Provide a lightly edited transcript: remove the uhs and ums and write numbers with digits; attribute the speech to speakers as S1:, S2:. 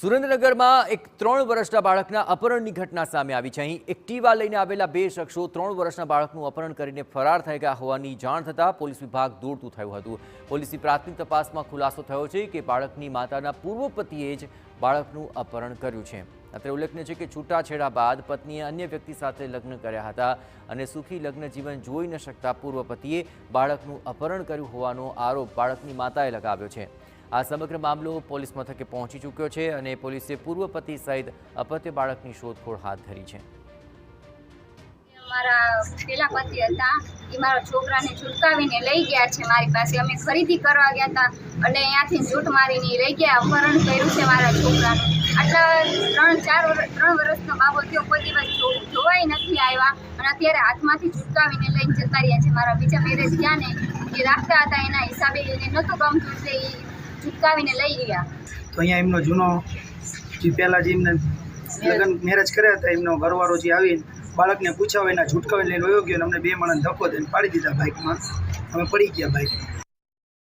S1: સુરેન્દ્રનગરમાં એક 3 વર્ષના બાળકના અપહરણની ઘટના સામે આવી છે। અહીં એક્ટિવા લઈને આવેલા 2 શખ્સો 3 વર્ષના બાળકનું અપહરણ કરીને ફરાર થઈ ગયા હોવાની જાણ થતાં પોલીસ વિભાગ દોડતું થયું હતું। પોલીસની પ્રાથમિક તપાસમાં ખુલાસો થયો છે કે બાળકની માતાના પૂર્વ પતિએ જ બાળકનું અપહરણ કર્યું છે। અત્રે ઉલ્લેખનીય છે કે છૂટાછેડા બાદ પત્નીએ અન્ય વ્યક્તિ સાથે લગ્ન કર્યા હતા અને સુખી લગ્ન જીવન જોઈ ન શકતા પૂર્વ પતિએ બાળકનું અપહરણ કર્યું હોવાનો આરોપ બાળકની માતાએ લગાવ્યો છે। આ સમગ્ર મામલો પોલીસ મથકે પહોંચી ચૂક્યો છે અને પોલીસે પૂર્વ પતિ સહિત અપત્ય બાળકની શોધખોળ હાથ ધરી છે।
S2: મારા પેલા પતિ હતા એ મારા છોકરાને છૂટકાવીને લઈ ગયા છે મારી પાસે। અમે ખરીદી કરવા ગયા હતા અને અહીંયાથી જૂઠ મારીને લઈ ગયા, અપહરણ કર્યું છે મારા છોકરાનું। આટલા 3 વર્ષનો બાબો થયો, કોઈ દિવસ જોવાય નથી આવ્યા અને અત્યારે હાથમાંથી છૂટકાવીને લઈને જતા રહ્યા છે। મારા બીજા મેરેજ ગયા ને એ રાખતા હતા, એના હિસાબે એને નહોતું ગમતું એટલે એ છૂટકાવીને લઈ ગયા।
S3: તો અહીંયા એમનો જૂનો જે પહેલાં જે એમને લગ્ન મેરેજ કર્યા હતા એમનો ઘરવાળો જે આવીને બાળકને પૂછાવે એના છૂટકાવીને લઈને વયો ગયો અને અમને 2 માણસ ધક્કો દઈને પાડી દીધા બાઇકમાં। અમે પડી ગયા બાઇક।